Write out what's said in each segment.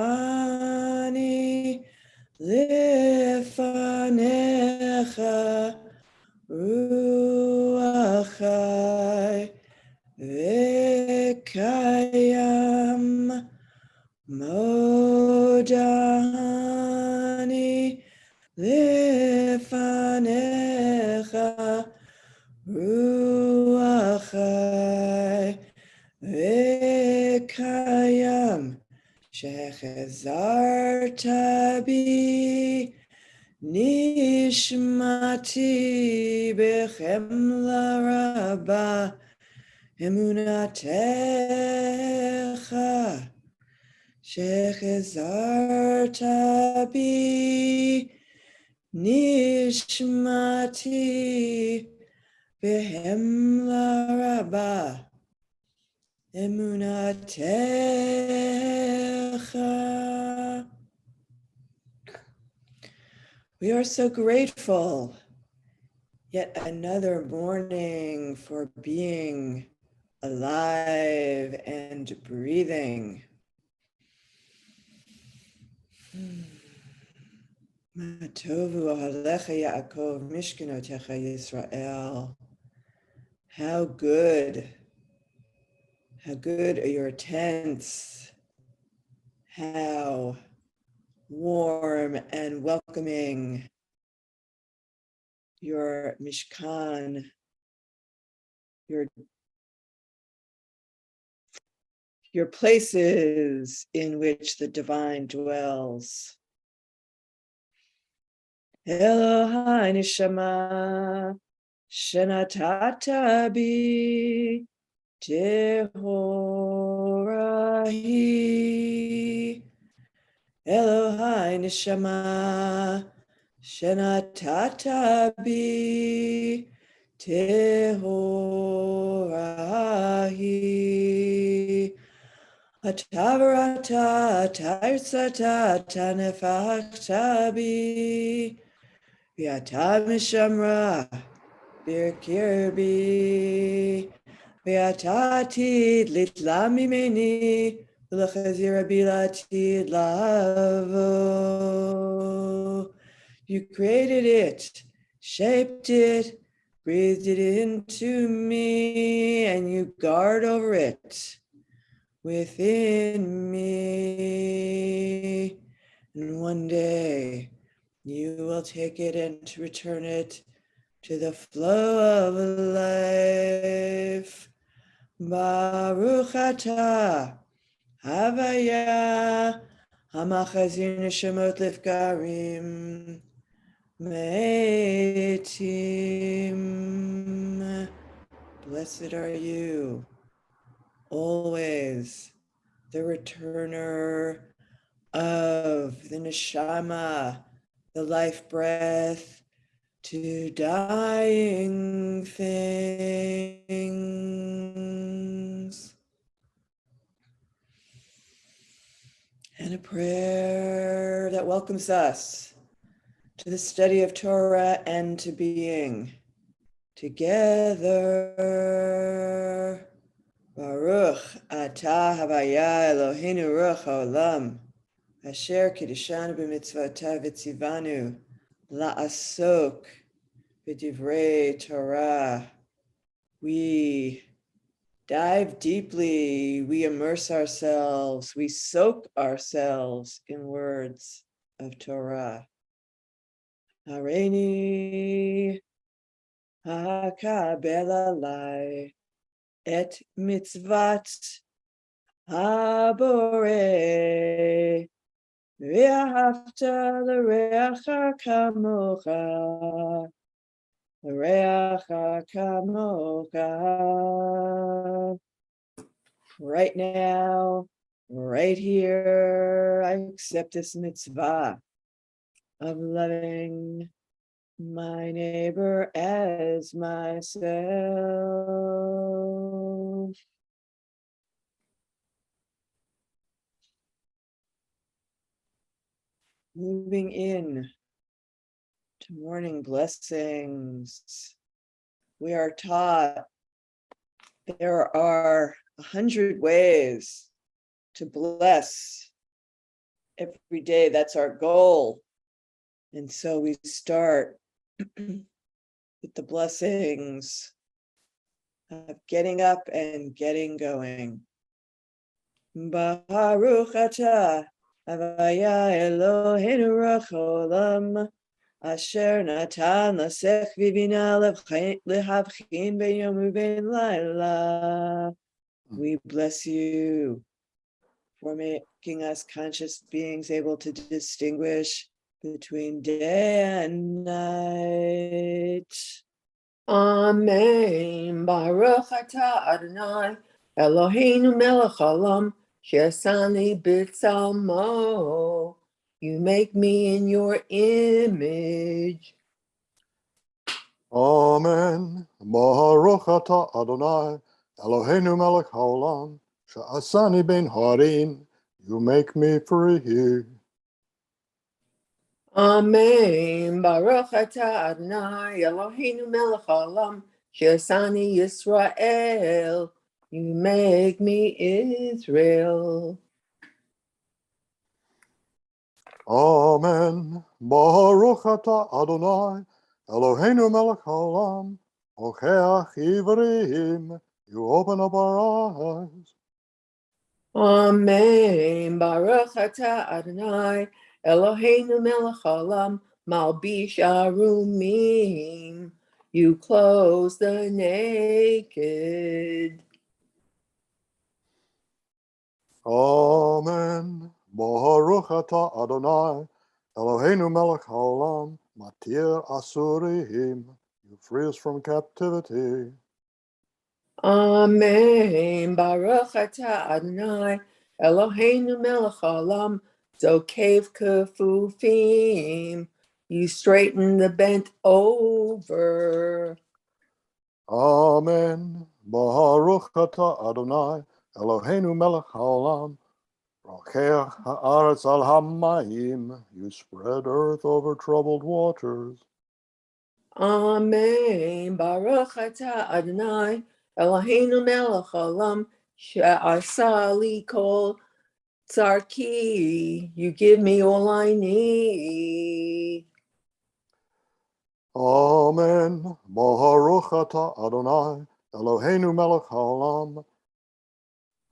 Moja'ani lefanecha ruachai vekayam. Moja'ani lefanecha ruachai vekayam. Shechazarta bi nishmati bechemla rabba emunatecha. Shechazarta bi nishmati bechemla rabba emunatecha. We are so grateful. Yet another morning for being alive and breathing. Matovu ohalecha Yaakov mishkanotecha Yisrael. How good are your tents. How warm and welcoming your Mishkan, your places in which the divine dwells. Elohai neshama shenatata bi tehorahi. Elohai neshama shenatata bi tehorahi. Atavarata tarsata tanefachta bi V'ata mishamra b'kirbi V'ata atid litla mimeni V'lechazira bilatid lavo. You created it, shaped it, breathed it into me, and you guard over it within me. And one day you will take it and return it to the flow of life. Baruch atah Havaya Hamachazir Neshemot Lifkarim Meitim. Blessed are you, always the returner of the neshama, the life breath, to dying things. And a prayer that welcomes us to the study of Torah and to being together. Baruch atah havaya Eloheinu ruach haolam asher kiddushanu b'mitzvotav v'tzivanu la'asok b'divrei Torah. We dive deeply, we immerse ourselves, we soak ourselves in words of Torah. Hareini hakabel alai et mitzvat habore ve'ahavta l'reacha kamocha l'reacha kamocha. right now, right here, I accept this mitzvah of loving my neighbor as myself. Moving in to morning blessings. We are taught there are 100 ways to bless every day. That's our goal. And so we start with the blessings of getting up and getting going. Baruch atah Havaya Eloheinu Racholam Asher Natan Lasech Vivina Lehavchin Ben Yom Uben Laila. We bless you for making us conscious beings able to distinguish between day and night. Amen. Baruch atah Adonai Eloheinu melech haolam she'asani b'tzalmo. You make me in your image. Amen. Baruch atah Adonai Eloheinu melech haolam she'asani ben harim. You make me free. Amen. Baruch atah Adonai Eloheinu melech haolam she'asani Yisrael. You make me Israel. Amen. Baruch atah Adonai Eloheinu melech haolam ocheach ivrim. You open up our eyes. Amen. Baruch atah Adonai Eloheinu melech haolam malbish arumim. You clothe the naked. Amen. Baruch atah Adonai Eloheinu melech haolam matir asurim. You free us from captivity. Amen. Baruch atah Adonai Eloheinu melech haolam zokev kefufim. You straighten the bent over. Amen. Baruch atah Adonai Eloheinu melech haolam rokeach haaretz al hamayim. You spread earth over troubled waters. Amen. Baruch atah Adonai Eloheinu melech haolam she'asa li kol tzarki. You give me all I need. Amen. Baruch atah Adonai Eloheinu melech haolam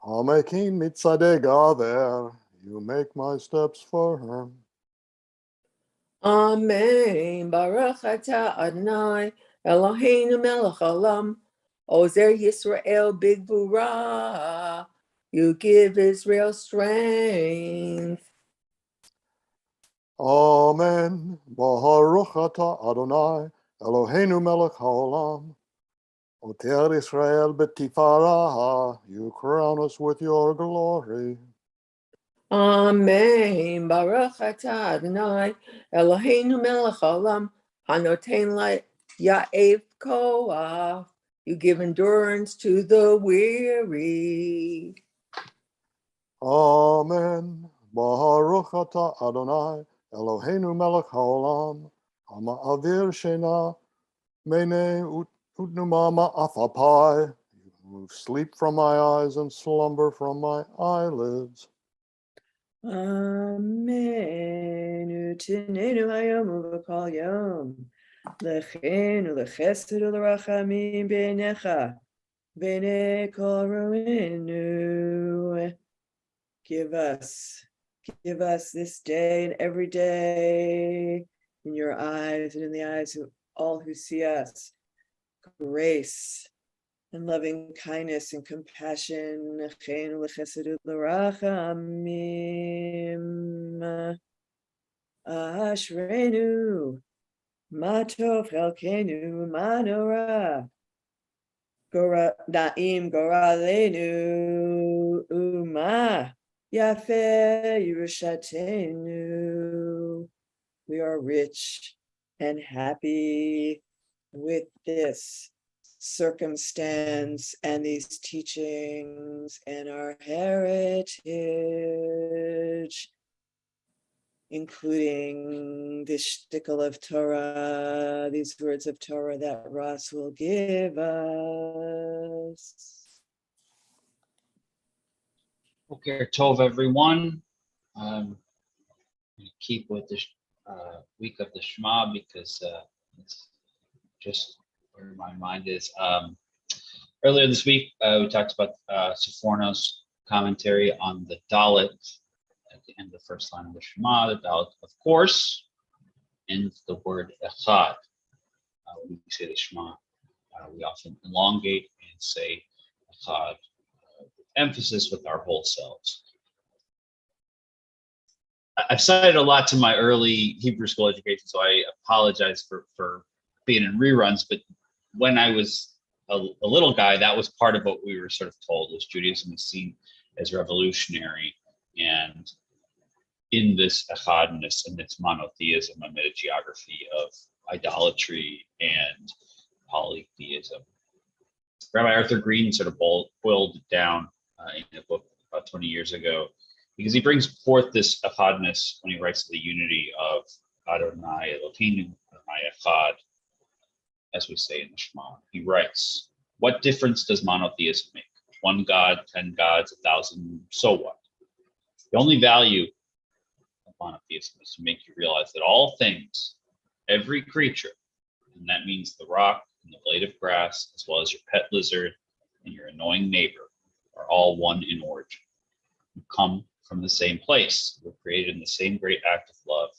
hamekin mitzadei gaver. You make my steps firm. Amen. Baruch atah Adonai Eloheinu melech haolam ozer Yisrael bigvura. You give Israel strength. Amen. Baruch atah Adonai Eloheinu melech haolam oter Israel betifaraha. You crown us with your glory. Amen. Baruch atah Adonai Eloheinu melech haolam hanoten ya'ev koach. You give endurance to the weary. Amen. Baruch atah Adonai Eloheinu melech haolam hama'avir shena mene utnumama afapai. You remove sleep from my eyes and slumber from my eyelids. Amen. Utinenu hayom uv'kol yom. Lechen ulechesed u'lerachamim b'einecha. B'nei kol roenu. Give us this day and every day in your eyes and in the eyes of all who see us, grace and loving kindness and compassion. Ashrenu, matov chelkenu, manora, gora naim goralenu. Uma Yafe Yerushatenu. We are rich and happy with this circumstance and these teachings and our heritage, including this shtickle of Torah, these words of Torah that Ross will give us. Okay, Tov, everyone. Keep with the week of the Shema because it's just where my mind is. Earlier this week, we talked about Seforno's commentary on the Dalit at the end of the first line of the Shema. The Dalit, of course, ends the word Echad. When we say the Shema, we often elongate and say Echad, with emphasis with our whole selves. I've cited a lot to my early Hebrew school education, so I apologize for being in reruns, but when I was a little guy, that was part of what we were sort of told, was Judaism is seen as revolutionary, and in this echadness and its monotheism amid a geography of idolatry and polytheism. Rabbi Arthur Green sort of boiled it down in a book about 20 years ago, because he brings forth this echadness when he writes the unity of Adonai Eloheinu, Adonai Echad, as we say in the Shema. He writes, what difference does monotheism make? One God, 10 gods, 1,000, so what? The only value of monotheism is to make you realize that all things, every creature, and that means the rock and the blade of grass, as well as your pet lizard and your annoying neighbor, are all one in origin. You come from the same place. We're created in the same great act of love,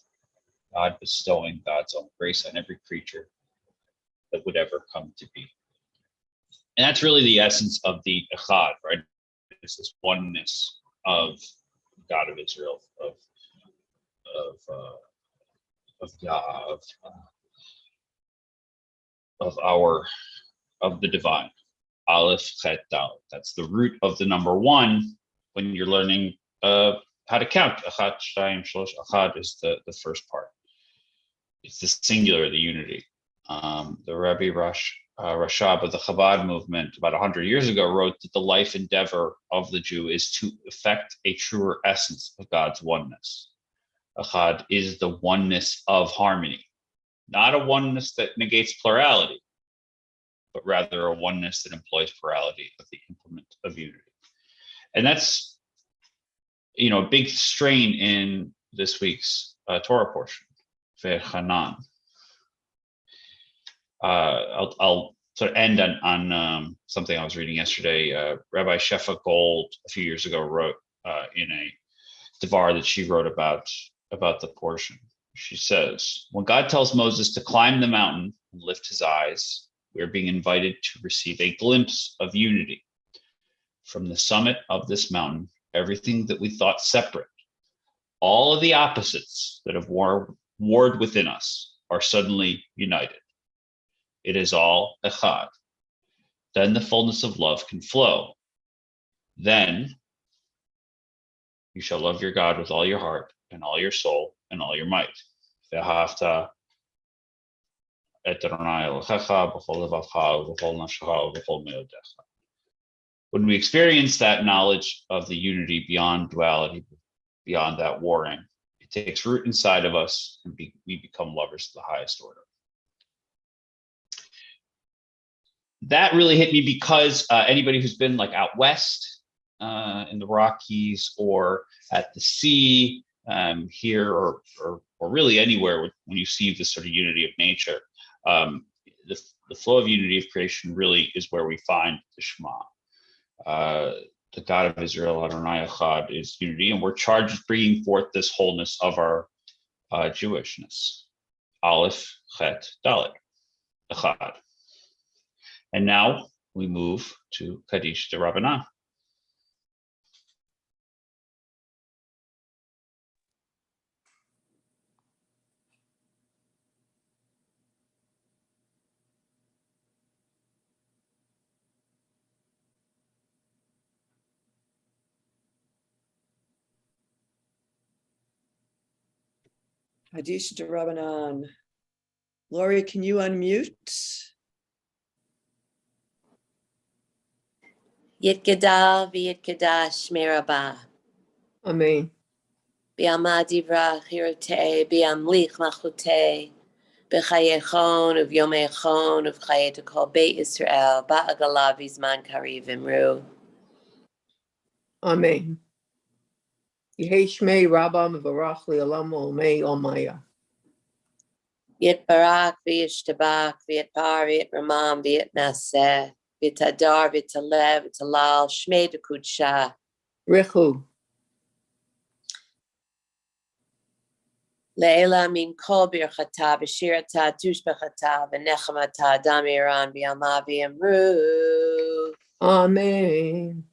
God bestowing God's own grace on every creature that would ever come to be. And that's really the essence of the Echad, right? It's this oneness of God of Israel, of the divine. Aleph Chet Dal. That's the root of the number one when you're learning how to count. Echad, Shtayim, Shlosh. Echad is the first part. It's the singular, the unity. The Rabbi Rashab of the Chabad movement about 100 years ago wrote that the life endeavor of the Jew is to effect a truer essence of God's oneness. Echad is the oneness of harmony, not a oneness that negates plurality, but rather a oneness that employs plurality of the implement of unity. And that's, a big strain in this week's Torah portion, Ve'chanan. I'll sort of end on something I was reading yesterday. Rabbi Shefa Gold a few years ago wrote in a devar that she wrote about the portion. She says, when God tells Moses to climb the mountain and lift his eyes, we are being invited to receive a glimpse of unity. From the summit of this mountain, everything that we thought separate, all of the opposites that have warred within us, are suddenly united. It is all echad. Then the fullness of love can flow. Then you shall love your God with all your heart and all your soul and all your might. Ve'ahavta et Adonai Elohecha b'chol levavcha v'chol nafshecha v'chol meodecha. When we experience that knowledge of the unity beyond duality, beyond that warring, it takes root inside of us, and we become lovers of the highest order. That really hit me because anybody who's been like out west in the Rockies or at the sea here or really anywhere when you see this sort of unity of nature, the flow of unity of creation really is where we find the Shema. The God of Israel, Adonai Echad, is unity, and we're charged with bringing forth this wholeness of our Jewishness. Aleph, Chet, Dalet, Echad. And now we move to Kaddish de Rabbanah. Hadish Rabbanan. Lori, can you unmute? Yit Gadal v'Yit Kadash Merabah. Amen. Bi'alma divra chirotei, bi'amlich machutei, b'chayechon uv'yomechon uv'chayet kol Beit Yisrael, ba'agala v'zman kariv imru. Amen. Yehi Shmei Rabba Mevarach Li'olam Olamei Olmaya. Yit barak v'yishtabak v'yitbar v'yitramam v'yitnaseh, v'yitadar v'yitalev v'yitalal shmei dekudsha. Richu. Leila min kol birchata v'shirata tushbechata v'nechamata damiran bi'alma v'yamru. Amen.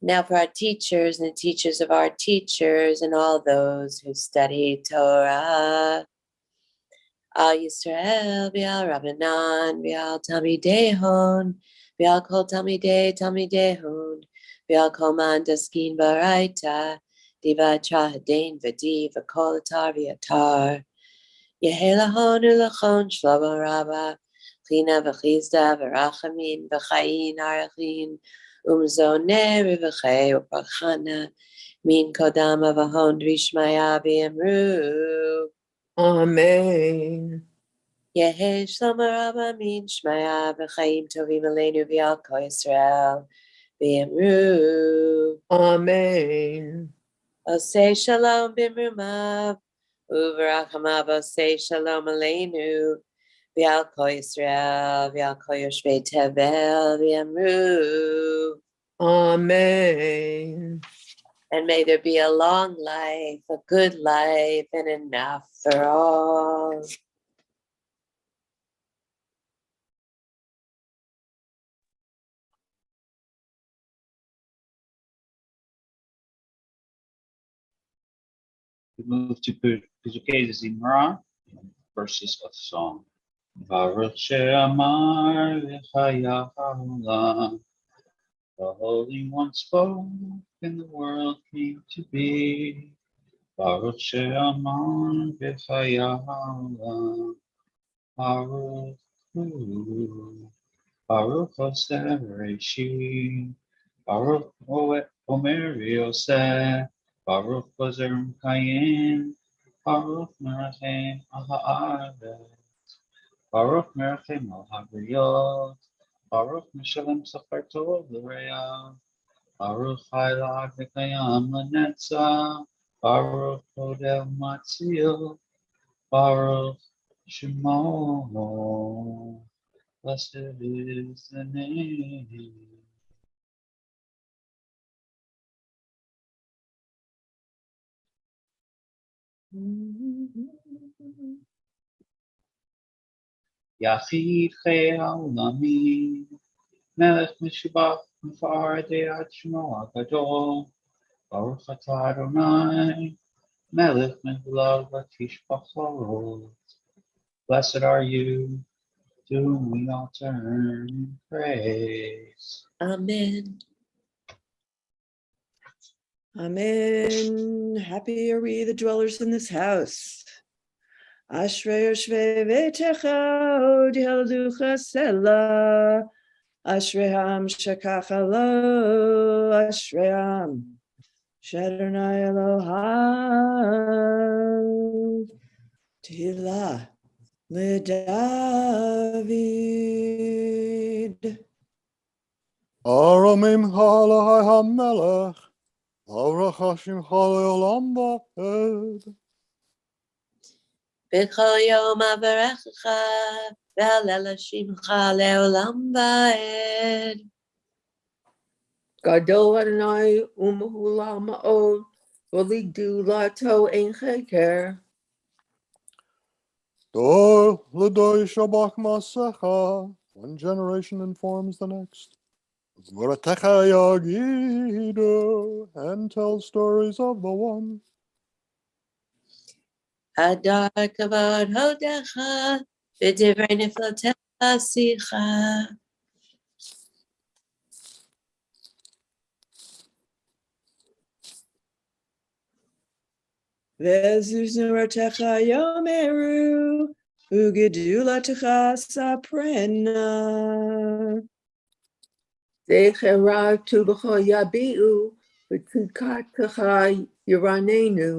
Now for our teachers and the teachers of our teachers and all those who study Torah. Al Yisrael v'al Rabbanan v'al Talmidehon v'al kol Talmidehon v'al kol man daskin baraita diva trahadein v'di v'kol atar v'yatar yehelahon ulachon shlomo rabba china v'chizda v'rachamin v'chayin arachin umzoneh v'chei u'parchana min kodam avahon v'ishmaya v'yamru. Amen. Yehi Shlomo Rabba min Shmaya v'chaim tovim aleinu v'al kol Yisrael v'yamru. Amen. Osei shalom b'mrumav u'v'rachamav osei shalom aleinu v'al kol Yisrael v'al kol yoshvei tevel v'yamru. Amen. And may there be a long life, a good life, and enough for all. We move to Pizukei Zimra, verses of song. Baruch She'amar v'chaya ha'olam. The Holy One spoke, and the world came to be. Baruch She'amar v'chaya ha'olam. Baruch Hu. Baruch Oseh Reishim. Baruch Omer Yoseh. Baruch Gozer Kayin. Baruch Merachem al ha'aretz. Baruch Merachem al ha'briyot. Baruch Meshalem Sachar Tov l'Reah. Baruch Chayla V'Kayam L'Netzah. Baruch Hodel Matzil. Baruch Shemo. Blessed is the name. Yachid Chei Ha'olamim. Melech Mishubach Mifar De'at Shemo HaGadol. Baruch Atah Adonai. Melech Mevulav Tishbachot. Blessed are you, to whom we all turn praise. Amen. Amen. Happy are we, the dwellers in this house. Ashrei Yoshvei Veitecha Od Yelducha Selah. Ashrei Shakacha Lo. Ashrei Shadonai Elohai. Tehillah LeDavid. Aromim Halahai HaMelech. Baruch Hashem Le'olam Va'ed. B'chol yom avarechecha, v'halel shimcha le'olam va'ed. Gadol Adonai U'mehula Ma'od. V'ligdu Lato Ein Cheker. Dor L'dor Yishabach Masecha. One generation informs the next. V'ratecha Yagidu. And tell stories of the one. Hadar kavod hodecha, v'divrei niflotecha sicha. Vezuznuretecha yomeru, ugedulatecha saprena. Zechera tubacha yabiu, v'tzidkatecha yiranenu.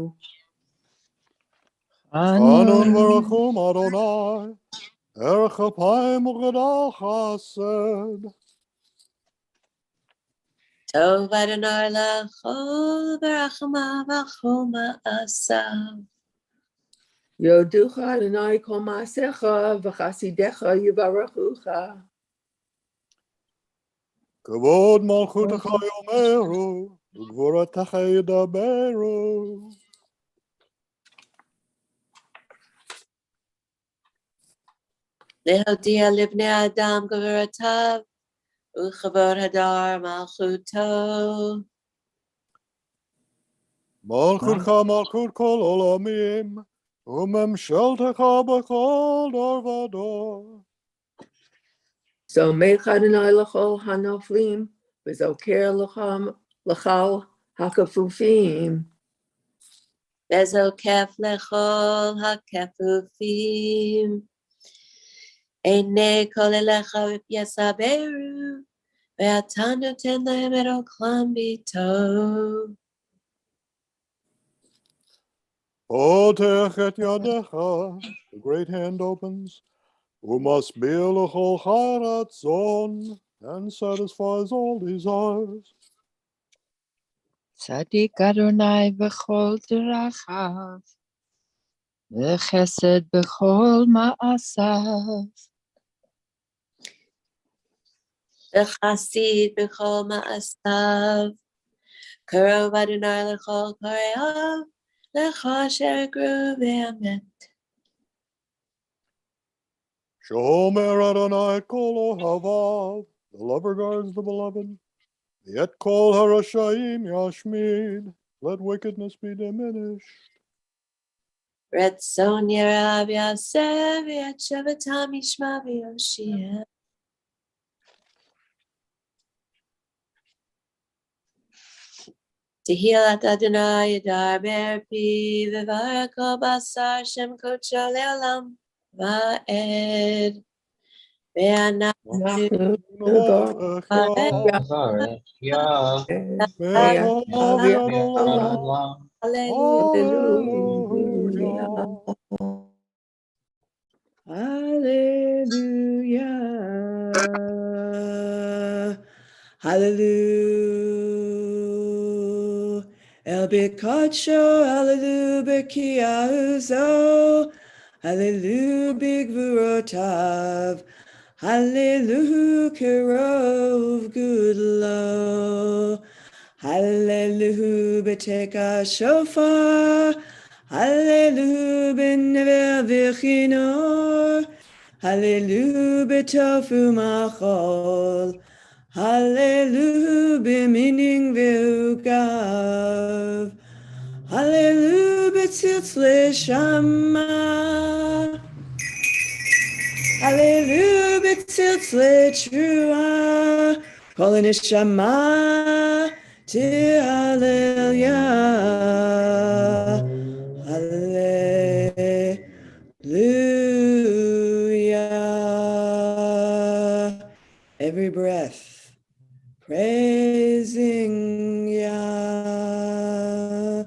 Chanun v'rachum Adonai, erech apayim u'gadal chesed. Tov Adonai lachol berachama v'chol ma'asav. Yoducha Adonai kol ma'asecha, v'chasidecha yivarechucha. Kavod malchutecha yomeru, ugvoratecha yidaberu. Lehodia libnei adam gevuratav, uchavod hadar malchuto. Malchutcha malchut kol olamim, umemsheltecha b'chol dor v'dor. So mecha Adonai lachol hanoflim, v'zoker lachal hakafufim. Bezo kef lechol hakefufim. Eine kol elecha v'yasaberu, ve'ata noten lehem et oklam b'tov. Potech et yadecha, the great hand opens, must be lechol charatzon, and satisfies all desires. Tzadik Adonai b'chol derachav, v'chesed b'chol ma'asav. V'chasid b'chol ma'asav. Karov Adonai lechol koreav, lechol asher egru v'amet. Shomer Adonai kol ohavav, the lover guards the beloved. Yet kol harashayim yashmid, let wickedness be diminished. Retzon yerav yaseh v'yat shevatam yishma v'yoshia. Tehilat Adonai yadar berpi v'varak kol basar shem kodsho le'olam va'ed. Ve'anachnu Hallelujah. Hallelujah. Hallelujah. El Bikacho, hallelujah, Bekiauzo, hallelujah, Big Vurotav, hallelujah, Kirov, good low, hallelujah, Beteka Shofar, hallelujah, Benever Vichinor, hallelujah, Betofu Machol, hallelujah, b'mining v'ugav. Hallelujah, b'tzitz l'shama. Hallelujah, b'tzitz l'trua. Kol neshama t'hallelujah. Hallelujah. Every breath. Praising Yah.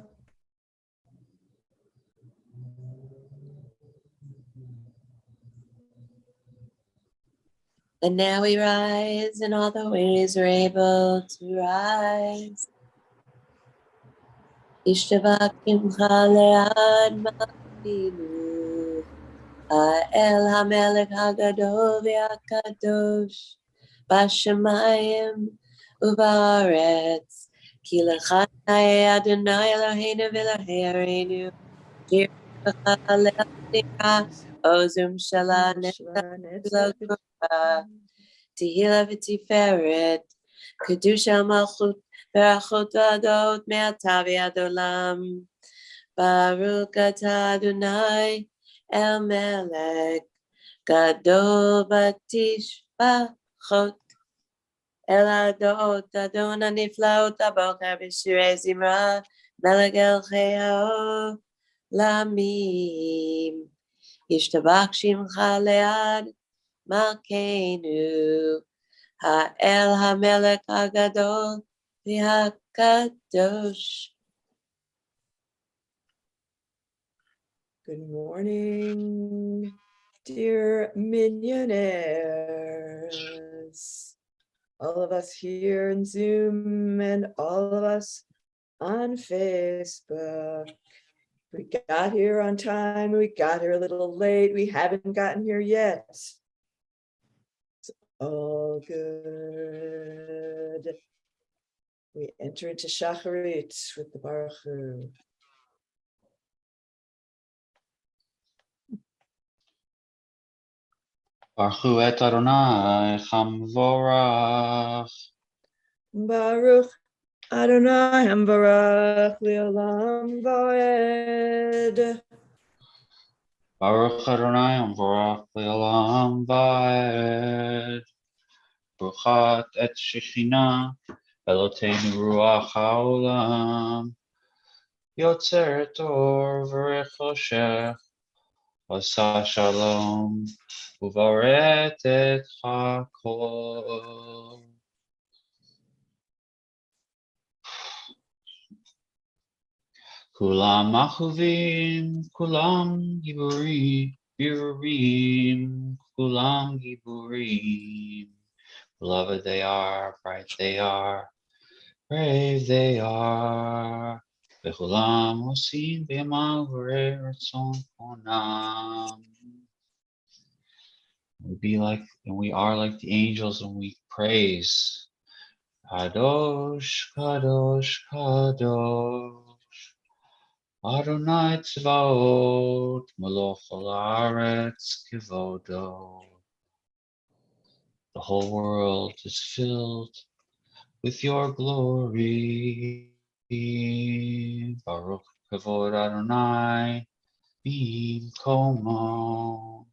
And now we rise in all the ways we're able to rise. Ishtavakim chalead ma'inu. Ha'el ha'melech ha'gadol v'ha'kadosh. Bashamayim uvaretz. Ki l'chai Adonai Eloheinu v'Elokei Areinu. Shir v'chalecha ozum shala netzah. Tehila v'tiferet, kedusha malchut, berachot v'adot me'ata v'ad olam. Baruch atah Adonai el melech, gadol v'tishbachot. El adot Adon הנפלאות הבוקר בשירי זמרה, מלך אלוהי האור, Lamim. Yishtabach Shimcha Lead Malkeinu. Ha'el HaMelech HaGadol V'HaKadosh. Good morning, dear Minyaneers. All of us here in Zoom and all of us on Facebook. We got here on time. We got here a little late. We haven't gotten here yet. It's all good. We enter into Shacharit with the Baruch Hu. Baruch hu et Adonai Chamvorach. Baruch Adonai Hambarach Leolam Vaed. Baruch Adonai Chamvorach Le'olam Vaed. Bruchat et Shechina Eloteinu Ruach HaOlam. Yotzeret Or V'rech Choshech. Asa Shalom Uvaret et Hakol. Kulam Achuvim, Kulam Giburim, Kulam Giburim. Beloved they are, bright they are, brave they are. Bekulam Osim B'Yamal V'rei Ratzon Konam. We are like the angels when we praise. Kadosh, Kadosh, Kadosh. Adonai Tzvaot, Moloch Haaretz Kivodo. The whole world is filled with your glory. Baruch Kavod Adonai B'Komo.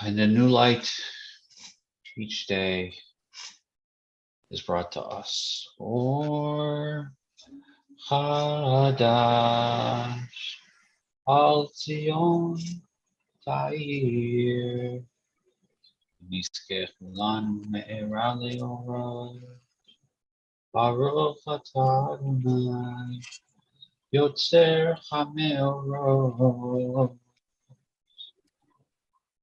And a new light each day is brought to us. Or Chadash Al Zion Tair. Nizkech Lanu Me'era Le'ora. Baruch Atah Adonai Yotzer HaMeorot.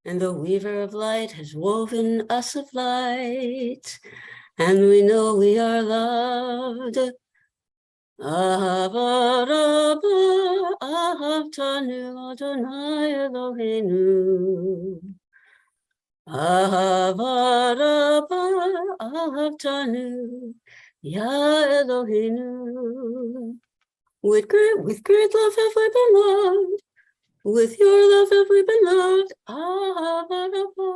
And the weaver of light has woven us of light, and we know we are loved. Ahava Rabba Ahavtanu Adonai Eloheinu. Ahava Rabba Ahavtanu Ya Eloheinu. With great love have we been loved. With your love have we been loved. Ahava Rabba.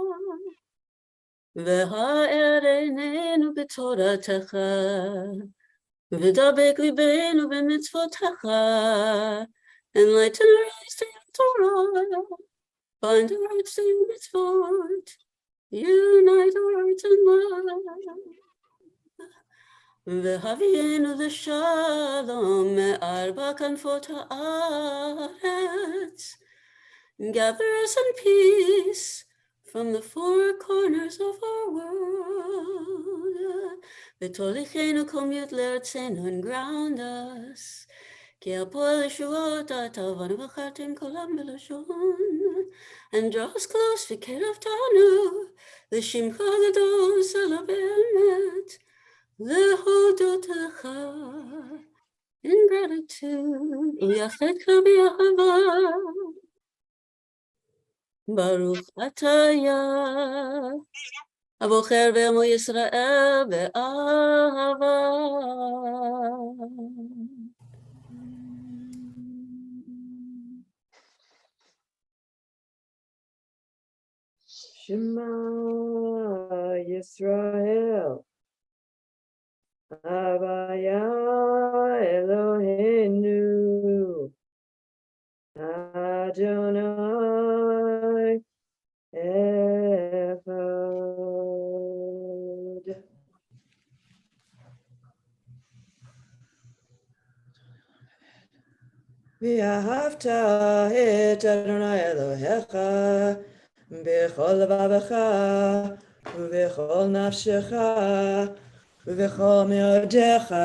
V'ha'er einenu b'toratecha. V'dabek libeinu b'mitzvotecha. Enlighten our eyes to your Torah. Bind our hearts to your mitzvot. Unite our hearts in love. V'havienu l'shalom me'arba kanfot ha'aretz. Gather us in peace from the four corners of our world. V'tolichenu kom yut le'artzenu and ground us. Ki apol yeshuot atavanu v'chartim kolam b'lashon. And draw us close v'kerev tanu. L'shimcha gadol sala be'emet. L'hodotecha in gratitude. U'yachedcha b'yahava. Baruch ataya. Abocher ve'emo Yisrael be'ahava. Shema Yisrael. Avaya Eloheinu. Adonai Echad. ואהבת את אדוני אלוהיך בכל לבבך ובכל נפשך ובכל מאודיך,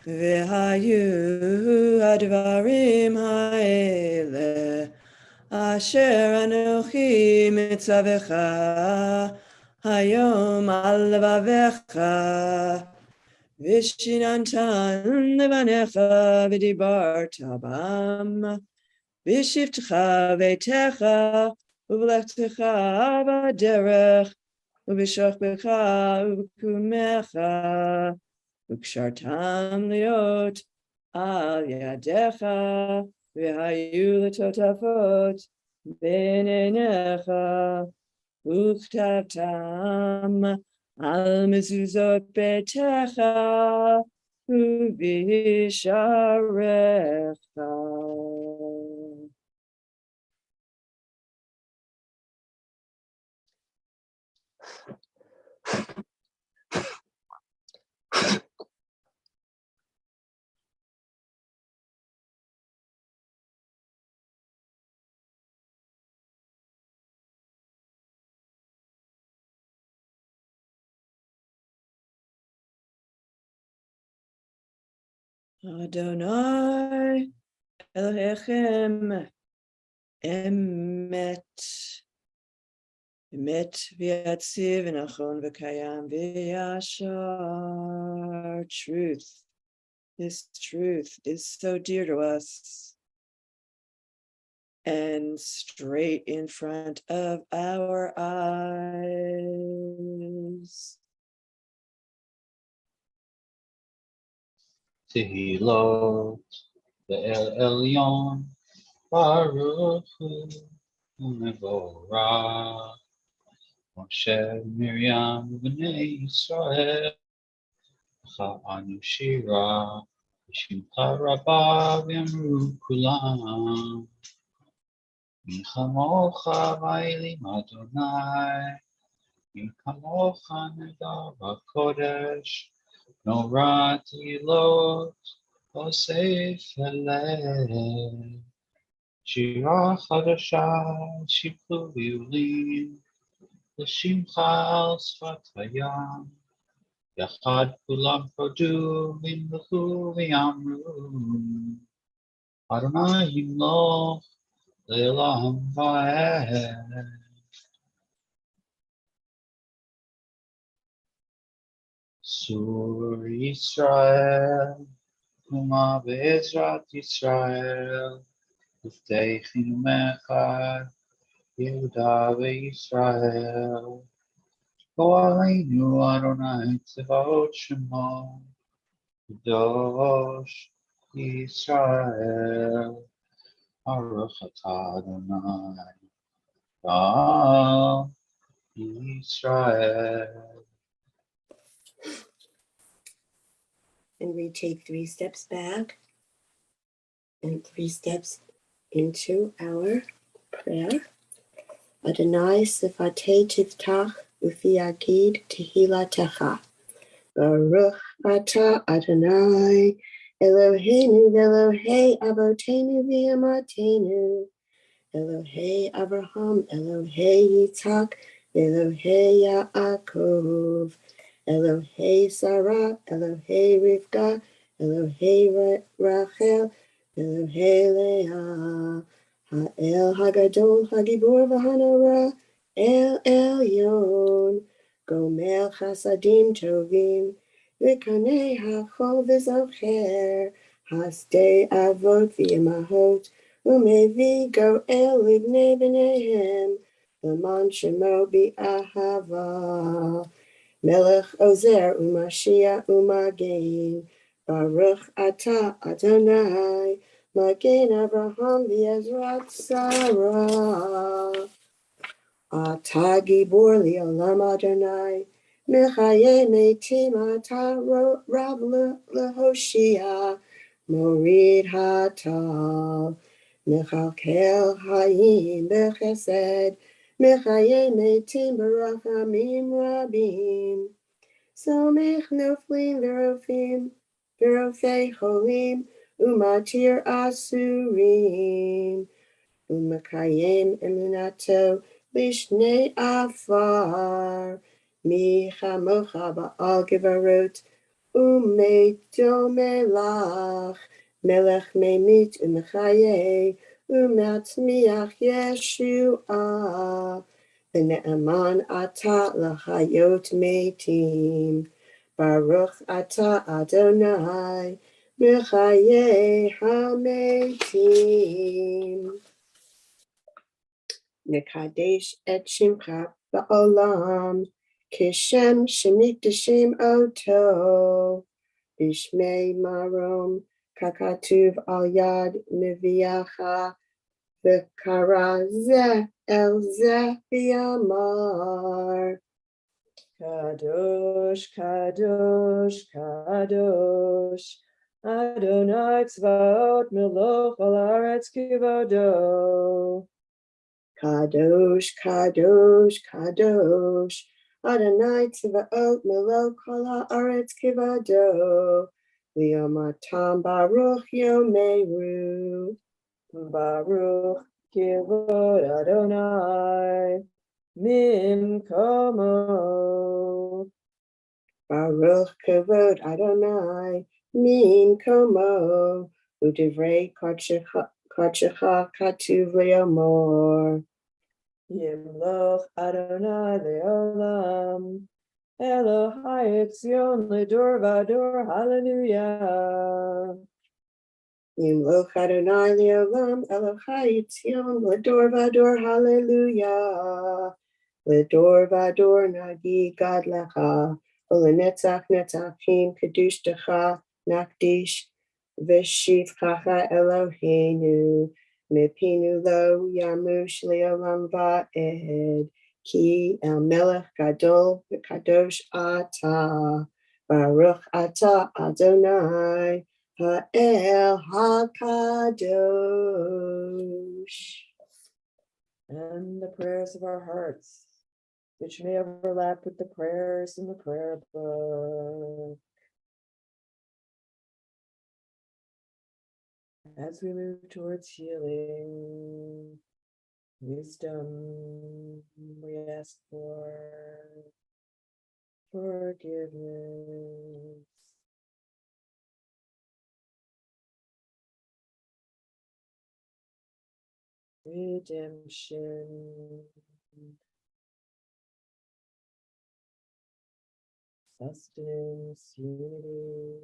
והיו הדברים האלה אשר אנוכי מצווך היום על לבביך, ושיננתן לבניך ודיברת בם, בשבתך ביתך ובלכתך בדרך ובשוכבך ובקומך, וקשרתם להיות על ידיך, והיו לטוטפות בין עיניך, וכתבתם על מזוזות ביתך ובשעריך. Adonai Elohechem Emet Emet v'yatziv v'nachon v'kayam v'yashar. Truth. This truth is so dear to us and straight in front of our eyes. Tehilot Be'el Elyon Baruch Hu Mevorach Moshe Miriam B'nei Yisrael Cha'anu Shira V'shimcha Rabba V'yamru Kulam Mi chamocha v'aylim Adonai Mi kamocha nedar v'kodesh Norati lot Osef Eleh Shira Chadasha Shiplu V'yulim L'shimcha al Sfat Hayam Yachad Kulam Produ V'imlechu V'yamru Adonai Yimloch Le'olam Va'ed. Sur Yisrael, Kuma Be'ezrat Yisrael, Uftei Chinumecha, Yehuda Ve'Yisrael. Go'aleinu Adonai Tzevaot Shemo, Kadosh Yisrael. Baruch atah Adonai, Ba'al Yisrael. And we take 3 steps back and 3 steps into our prayer. Adonai Sifatei Tiftach Ufi Agid Tehilatecha. Baruch Atah Adonai Eloheinu Elohei Avotenu V'Yamatenu Elohei Abraham Elohei Yitzhak Elohei Yaakov Elohei Sarah, Elohei Rivka, Elohei Rachel, Elohei Leah, Ha'el Hagadol, Hagibor v'Hanora, El Elyon, Gomer Chasadim Tovim, V'kanei Hachol v'Zocher, Hasdei Avot v'Yemahot, Umevi Goel Livnei B'neihem, L'man Shemo B'Ahava. Melech Ozer Umashiach Umagin, Baruch Atah Adonai, Magen Abraham v'Ezrat Sarah. Atah Gibor Li'olam Adonai, Mechaye Metim Atah Rab Lehoshia, Morid Hatal, Mechalkel Hayim Bechesed, Mechaye Metim Barachamim Rabim, Somech Noflim Verofim, Verofei Cholim, Umatir Asurim, Umakayim Emunato, Lishne Afar, Michamocha Ba'al Gevarot, Umeto Melach, Melech Memit Umachaye, Umatzmiach Yeshua, V'ne'aman Ata L'chayot Metim, Baruch Ata Adonai, Mechaye HaMetim. Nekadesh et Shimcha Ba'olam, Kishem Shemikdashim Oto, Bishmei Marom, Kakatuv Al Yad Neviacha, V'kara Zeh El Zeh V'yamar. Kadosh, Kadosh, Kadosh, Adonai Tzvaot Melech al Haaretz Kivodo. Kadosh, Kadosh, Kadosh, Adonai Tzvaot Melech kol haaretz kivado, V'yomatam Baruch Yomeru. Baruch Kivod Adonai Mimkomo. Baruch Kavod Adonai Min Komo, Udivrei Kodshecha Katuv Le'amor. Yimloch Adonai le'olam, Elohai Etzion le'dor v'ador, hallelujah. Yimloch Adonai Le'olam, Elohai Tzion, L'dor Vador, Hallelujah. L'dor Vador Nagi Gad Lecha, Ulenetzach Netzachim Kedush Decha, Nakdish, V'shivchacha Eloheinu, Mepinu Lo Yamush Le'olam Va'ed, Ki El Melech Gadol V'kadosh Ata, Baruch Ata Adonai, Ha'el HaKadosh. And the prayers of our hearts, which may overlap with the prayers in the prayer book. As we move towards healing, wisdom, we ask for forgiveness. Redemption, sustenance, unity.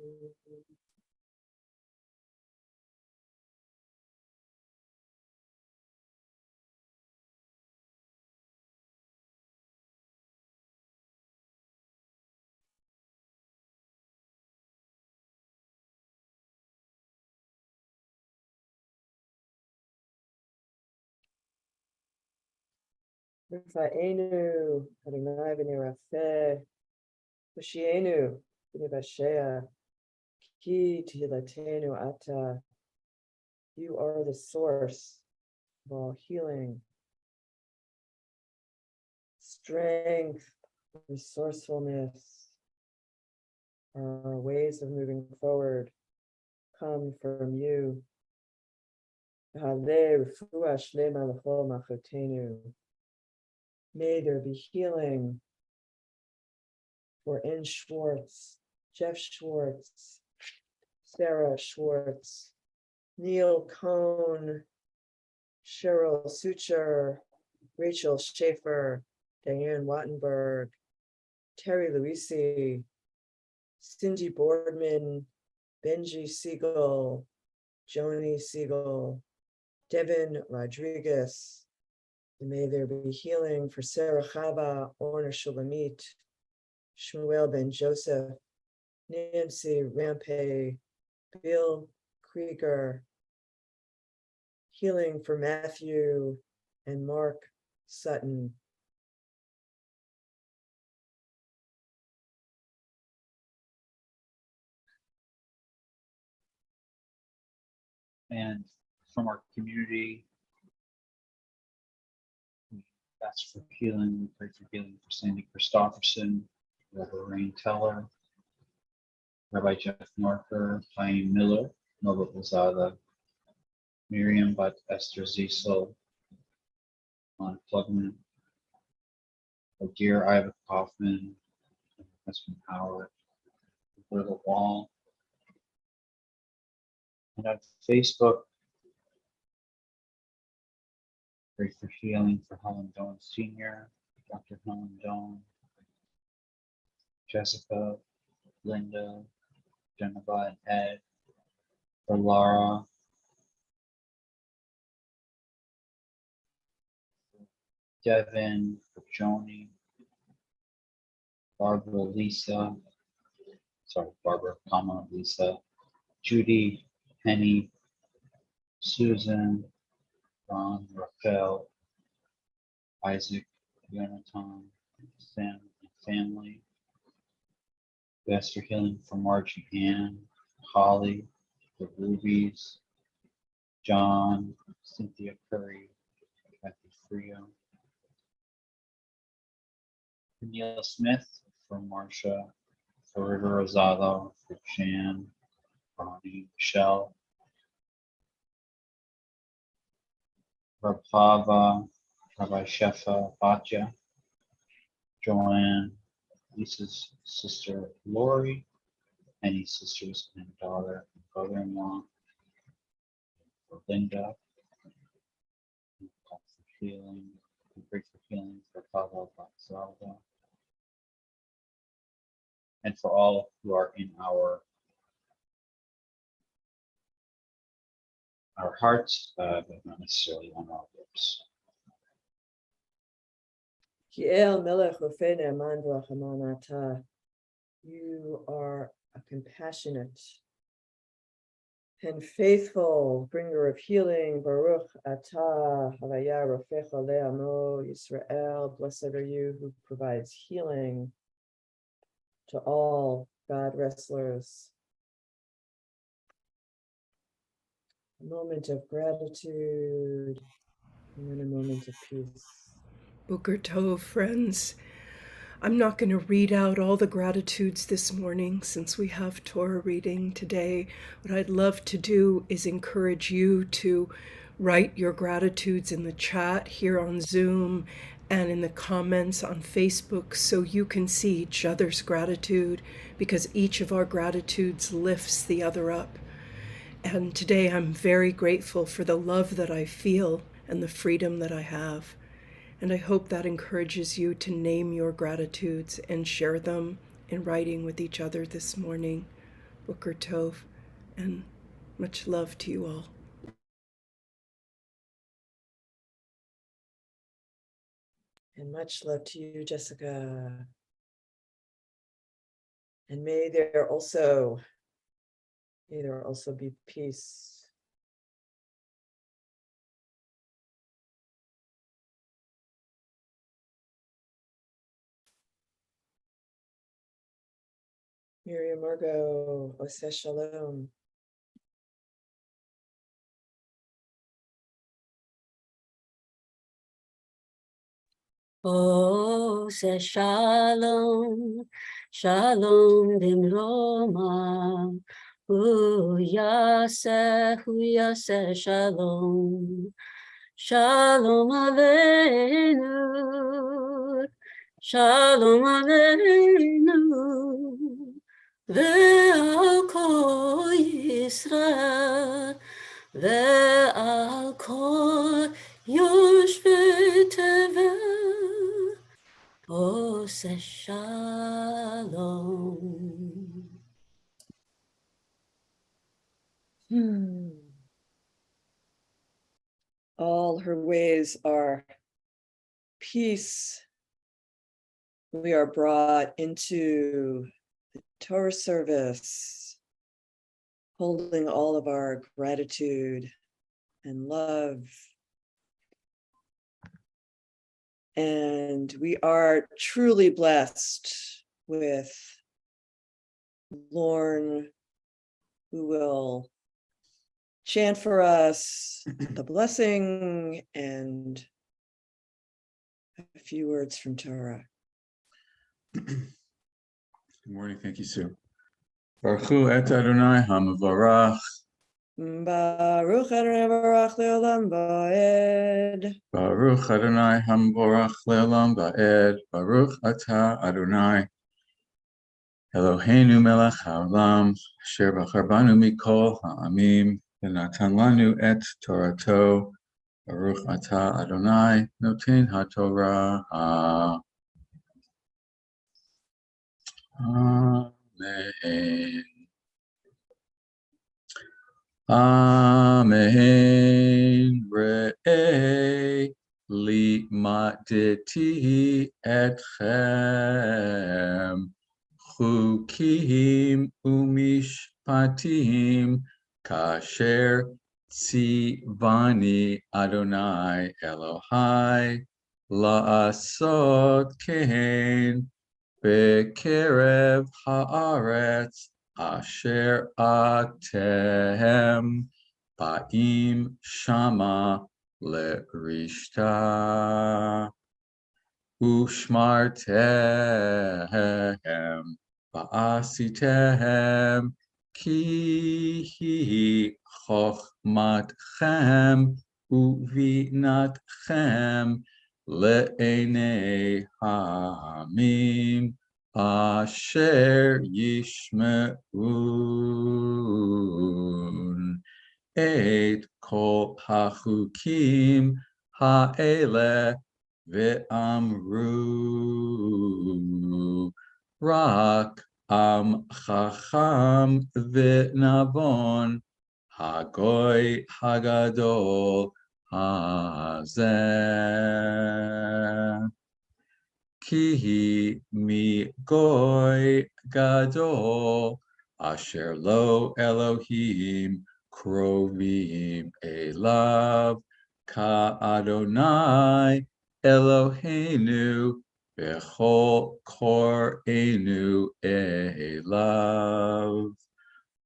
Rifa'enu, Adonai v'nei Rafeh, Hoshienu, v'nei Bashea, Ki Tehillatenu Ata. You are the source of all healing, strength, resourcefulness. Our ways of moving forward come from you. May there be healing for N. Schwartz, Jeff Schwartz, Sarah Schwartz, Neil Cohn, Cheryl Sucher, Rachel Schaefer, Diane Wattenberg, Terry Luisi, Cindy Boardman, Benji Siegel, Joni Siegel, Devin Rodriguez. And may there be healing for Sarah Chava, Orna Shulamit, Shmuel Ben Joseph, Nancy Rampe, Bill Krieger. Healing for Matthew and Mark Sutton. And from our community, we ask for healing. We pray for healing for Sandy Christopherson, Rabbi Rain Teller, Rabbi Jeff Norker, Diane Miller, Norbert Lozada, Miriam Bat Esther Ziesel, on Plugman, our dear Iva Kaufman, husband Howard, Little Wall, and on Facebook, pray for healing for Helen Doan Sr., Dr. Helen Doan, Jessica, Linda, Jennifer, and Ed, for Laura, Devin, for Joni, Barbara, Lisa, Barbara, Lisa, Judy, Penny, Susan, Ron, Raquel, Isaac, Jonathan, Sam, and family. We ask for healing for Margie Ann, Holly, the Rubies, John, Cynthia Curry, Kathy Frio, for Neil Smith, for Marcia, for River Rosado, for Jan, Ronnie, Michelle, Rabhava, Rabbi Shefa, Batya, Joanne, Lisa's sister Lori, Penny's sisters and daughter and brother-in-law, for Linda, and call for healing, and pray for healing for Pavel Batsalva, and for all who are in our hearts, but not necessarily on our lips. Kiel Melech Rofena Aman V'Rachaman Ata. You are a compassionate and faithful bringer of healing. Baruch Ata Havaya Rofecha Le'amo Yisrael. Blessed are you who provides healing to all God wrestlers. A moment of gratitude and then a moment of peace. Boker Tov, friends. I'm not going to read out all the gratitudes this morning since we have Torah reading today. What I'd love to do is encourage you to write your gratitudes in the chat here on Zoom and in the comments on Facebook so you can see each other's gratitude, because each of our gratitudes lifts the other up. And today I'm very grateful for the love that I feel and the freedom that I have. And I hope that encourages you to name your gratitudes and share them in writing with each other this morning. Boker Tov, and much love to you all. And much love to you, Jessica. And may there also be peace. Miriam Margot, Oseh Shalom. Oseh Shalom, Shalom Bimroma, Hu Yaseh Shalom, Shalom Aleinu, Shalom Aleinu, Ve'al Kol Yisrael, Ve'al Kol Yoshvei Tevel, Oseh Shalom. All her ways are peace. We are brought into the Torah service, holding all of our gratitude and love. And we are truly blessed with Lorne, who will chant for us the blessing and a few words from Torah. Good morning. Thank you, Sue. Baruch Hu et Adonai hamavarach Baruch Adonai Barach Leolam Vaed. Baruch Adonai Hamborach Leolam Va'ed. Baruch Atah Adonai Eloheinu Melech Haolam Asher Bachar Banu Mikol Ha'amim V'natan Lanu Et Torato. Baruch Atah Adonai Noten HaTorah. Amen. Amen. Re'eh li matiti etchem chukim umishpatim kasher tzivani Adonai Elohai la'asot kehen bekerev haaretz asher atem ba'im shama le'rishta ushmartehem ba'asitehem ki chochmatchem uvinatchem le'enei ha'amim Asher yishme'un et kol hachukim ha'ele ve'amru rak am chacham ve'navon hagoy hagadol hazeh. Kihi mi goy gadol asher lo Elohim krovim elav ka Adonai Eloheinu bechol korenu elav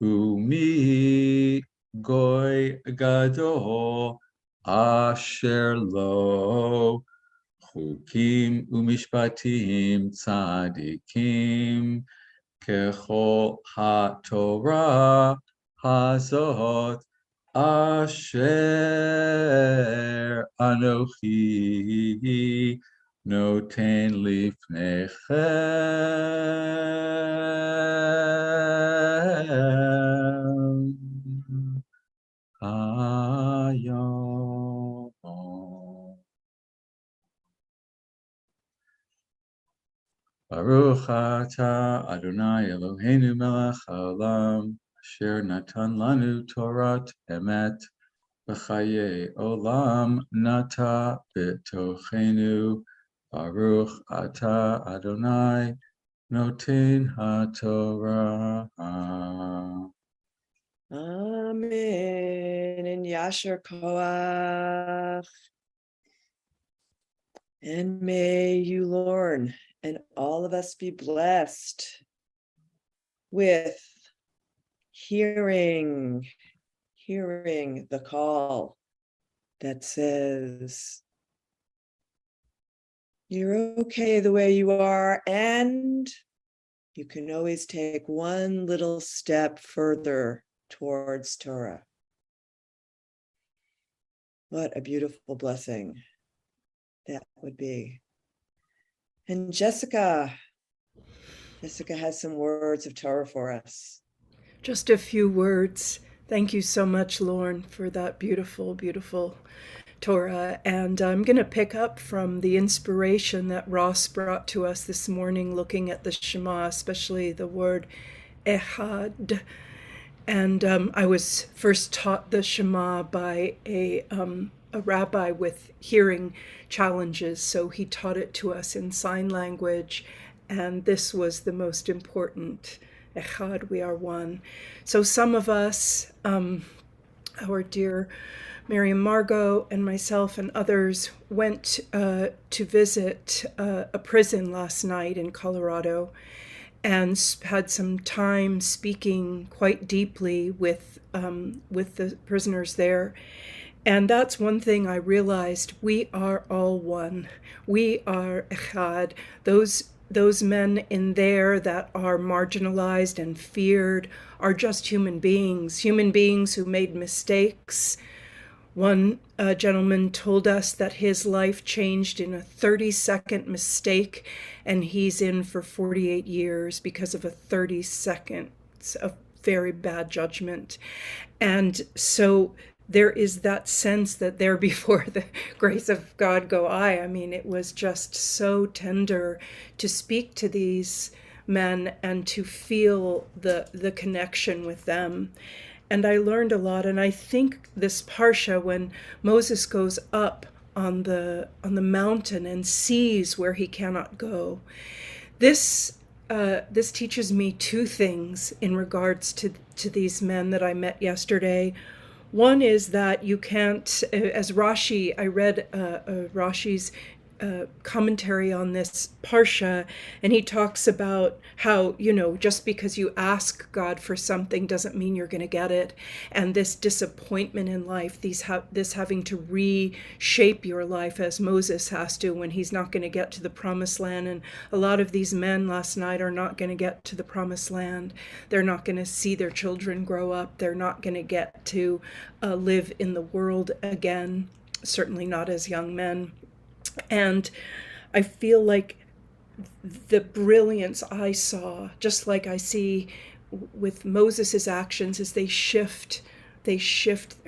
umi goy gadol asher lo Chukim umishpatim tzadikim kechol haTorah hazot asher anochi noten lifnechem hayom. Baruch atah Adonai Eloheinu melech haolam asher natan lanu Torat emet v'chaye olam nata b'tochenu. Baruch atah Adonai noten haTorah. Amen. And Yasher Koach. And may you, Lord, and all of us be blessed with hearing the call that says, you're okay the way you are, and you can always take one little step further towards Torah. What a beautiful blessing that would be. And Jessica has some words of Torah for us. Just a few words. Thank you so much, Lauren, for that beautiful, beautiful Torah. And I'm going to pick up from the inspiration that Ross brought to us this morning, looking at the Shema, especially the word Echad. And I was first taught the Shema by a rabbi with hearing challenges, so he taught it to us in sign language, and this was the most important. Echad, we are one. So some of us, our dear Miriam Margot and myself and others, went to visit a prison last night in Colorado, and had some time speaking quite deeply with the prisoners there. And that's one thing I realized: we are all one. We are Echad. Those those men in there that are marginalized and feared are just human beings who made mistakes. One gentleman told us that his life changed in a 30-second mistake, and he's in for 48 years because of a 30 seconds of very bad judgment. And so there is that sense that there before the grace of God go I. I mean, it was just so tender to speak to these men and to feel the connection with them. And I learned a lot. And I think this Parsha, when Moses goes up on the mountain and sees where he cannot go, this teaches me two things in regards to these men that I met yesterday. One is that you can't, as Rashi, I read Rashi's commentary on this Parsha, and he talks about how, just because you ask God for something doesn't mean you're going to get it. And this disappointment in life, this having to reshape your life as Moses has to when he's not going to get to the promised land. And a lot of these men last night are not going to get to the promised land. They're not going to see their children grow up. They're not going to get to live in the world again, certainly not as young men. And I feel like the brilliance I saw, just like I see with Moses's actions, is they shift their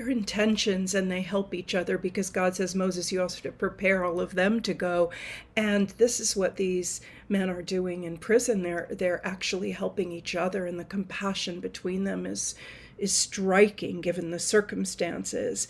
intentions and they help each other, because God says, Moses, you also have to prepare all of them to go. And this is what these men are doing in prison. They're actually helping each other, and the compassion between them is striking given the circumstances.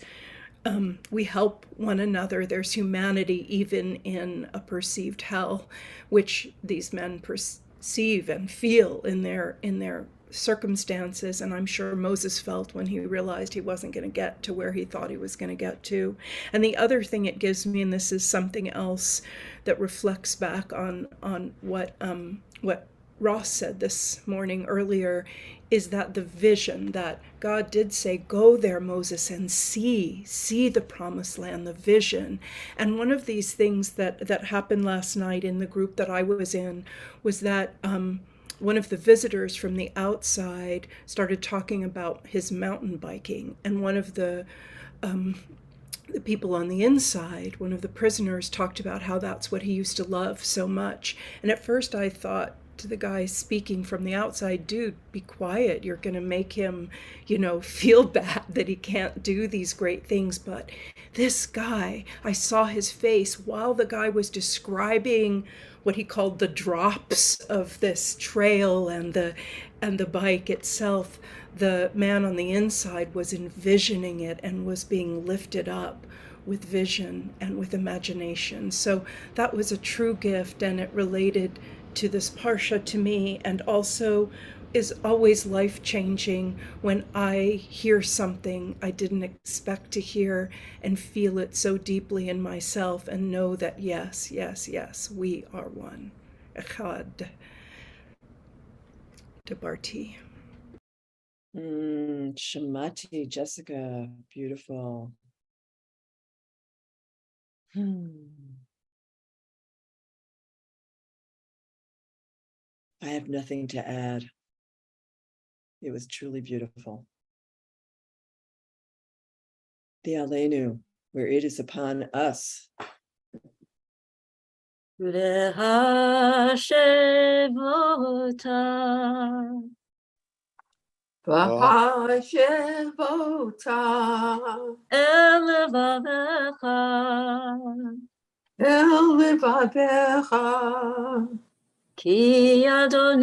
We help one another. There's humanity even in a perceived hell, which these men perceive and feel in their circumstances. And I'm sure Moses felt when he realized he wasn't going to get to where he thought he was going to get to. And the other thing it gives me, and this is something else that reflects back on what Ross said this morning earlier, is that the vision that God did say, go there, Moses, and see the promised land, the vision. And one of these things that happened last night in the group that I was in was that one of the visitors from the outside started talking about his mountain biking. And one of the people on the inside, one of the prisoners, talked about how that's what he used to love so much. And at first I thought to the guy speaking from the outside, dude, be quiet. You're going to make him, feel bad that he can't do these great things. But this guy, I saw his face while the guy was describing what he called the drops of this trail and the bike itself. The man on the inside was envisioning it and was being lifted up with vision and with imagination. So that was a true gift, and it related to this Parsha to me, and also is always life-changing when I hear something I didn't expect to hear and feel it so deeply in myself and know that yes, we are one. Echad. Debarti. Shamati, Jessica, beautiful. I have nothing to add. It was truly beautiful. The Aleinu, where it is upon us. V'hashevota el levavecha ki Adonai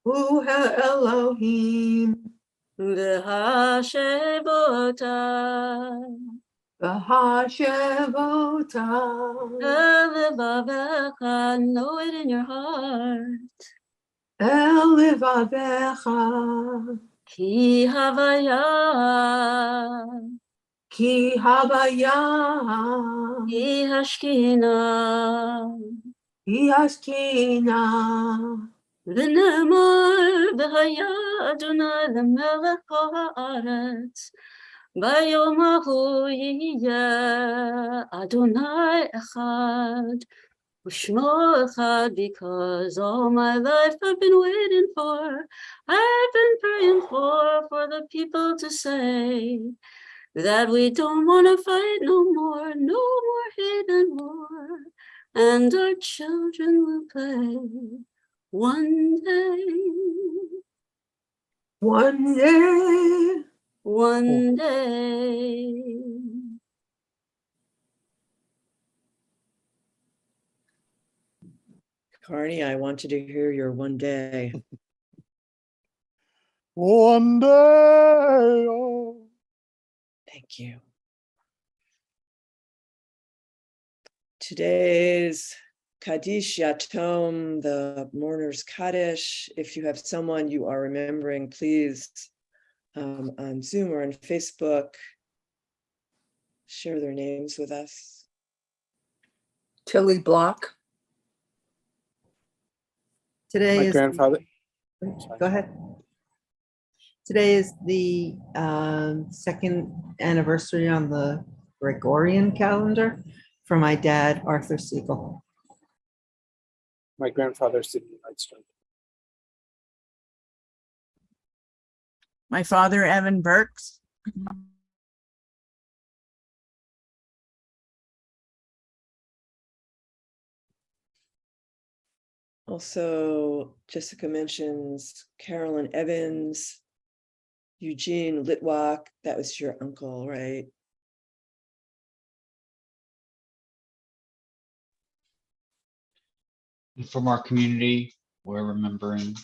hu ha'Elohim v'hashevota el levavecha, know it in your heart. Ki havaya ki hashkina v'nemar v'haya Adonai l'melech kol haaretz ביום ההוא יהיה אדוני אחד, ושמו אחד, because all my life I've been waiting for, I've been praying for the people to say that we don't want to fight no more hate and war, and our children will play one day. One day. One day. Carney, I wanted to hear your one day. One day. Oh. Thank you. Today's Kaddish Yatom, the mourner's Kaddish. If you have someone you are remembering, please, on Zoom or on Facebook, share their names with us. Tilly Block. Today My is grandfather. Go ahead. Today is the second anniversary on the Gregorian calendar for my dad, Arthur Siegel. My grandfather, Sidney Nightstone. My father, Evan Burks. Also, Jessica mentions Carolyn Evans, Eugene Litwack. That was your uncle, right? And from our community, we're remembering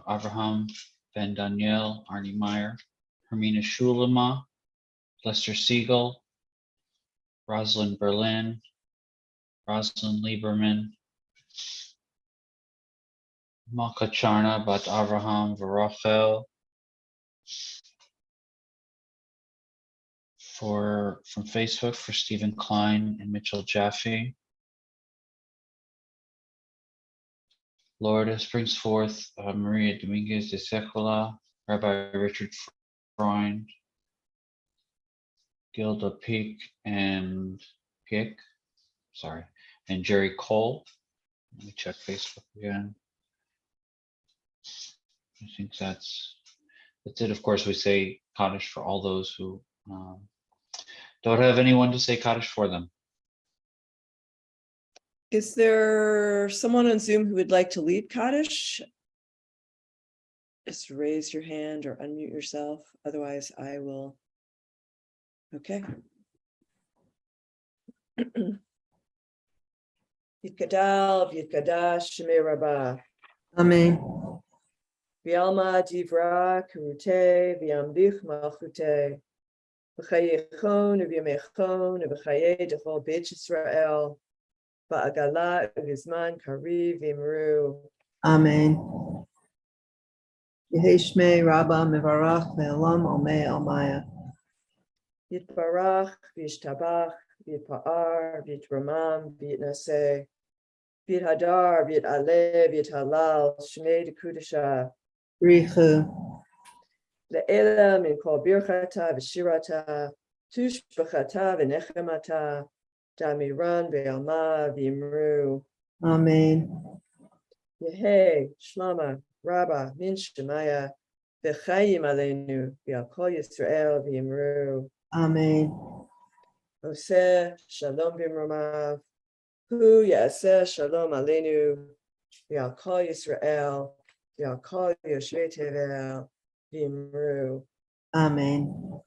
Avraham Ben Daniel, Arnie Meyer, Hermina Shulama, Lester Siegel, Rosalind Berlin, Rosalind Lieberman, Malka Charna Bat Avraham Varachel. From Facebook for Stephen Klein and Mitchell Jaffe. Lourdes brings forth Maria Dominguez de Secola, Rabbi Richard Freund, Gilda Peak and and Jerry Cole. Let me check Facebook again. I think that's it. Of course, we say Kaddish for all those who don't have anyone to say Kaddish for them. Is there someone on Zoom who would like to lead Kaddish? Just raise your hand or unmute yourself. Otherwise, I will. Okay. Yitkadal, Yitkadash, Shemei Rabbah. Amen. V'alma divra kurute, v'yamdich malchute. V'chayechon, v'yamechon, v'chayei d'chol Beit Yisrael. V'agala v'zman kariv v'imru. Amen. Yehei Rabba Mevarach Ve'olam Omei Omaya. Yitbarach, v'yishtabach, v'yitpa'ar, v'yitramam, v'yitnaseh. V'yithadar, v'yit'aleh, v'yithalal, Shmei d'Kudashah. Richu. Le'ela min kol birchata v'shirata, tushbachata v'nechemata, damiran v'alma v'imru. Amen. Yehei, Shlama, Rabba, min Shemaya, v'chayim aleinu, v'al kol Yisrael v'imru. Amen. Oseh, shalom b'imromav, hu yaseh shalom aleinu, v'al kol Yisrael, v'al kol Yoshvei Tevel, v'imru. Amen.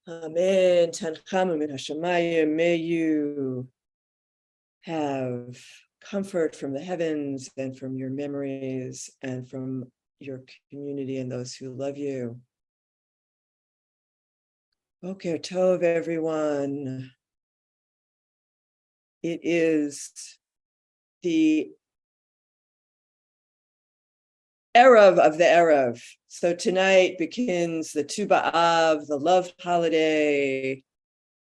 Amen. Tanchamu min hashamayim. May you have comfort from the heavens and from your memories and from your community and those who love you. Boker Tov, everyone. It is the Erev of the Erev. So tonight begins the Tu B'Av, the love holiday,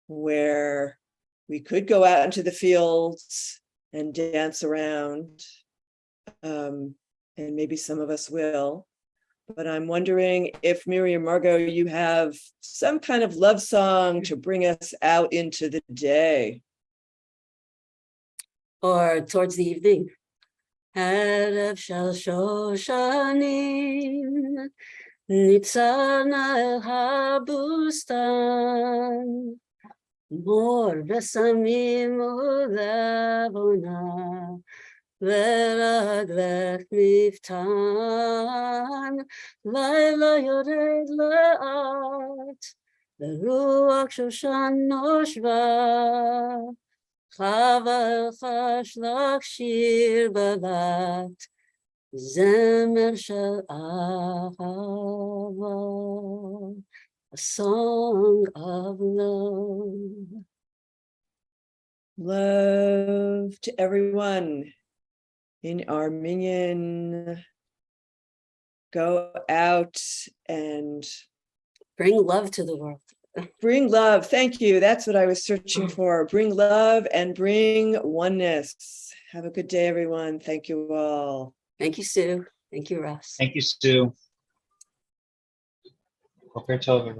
where we could go out into the fields and dance around, and maybe some of us will. but I'm wondering if Miriam Margot, you have some kind of love song to bring us out into the day. Or towards the evening. Erev shel Shoshanim, Nitzana el habustan, Mor besamim ulevona, Veraglech miftan, Laila yored le'at, Veruach Shoshan noshva, Chava el chashlach shir balat, Zemer shel ahava, a song of love. Love to everyone in our Minyan. Go out and bring love to the world. Bring love. Thank you. That's what I was searching for. Bring love and bring oneness. Have a good day, everyone. Thank you all. Thank you, Sue. Thank you, Russ. Thank you, Sue. Boker tov, everyone.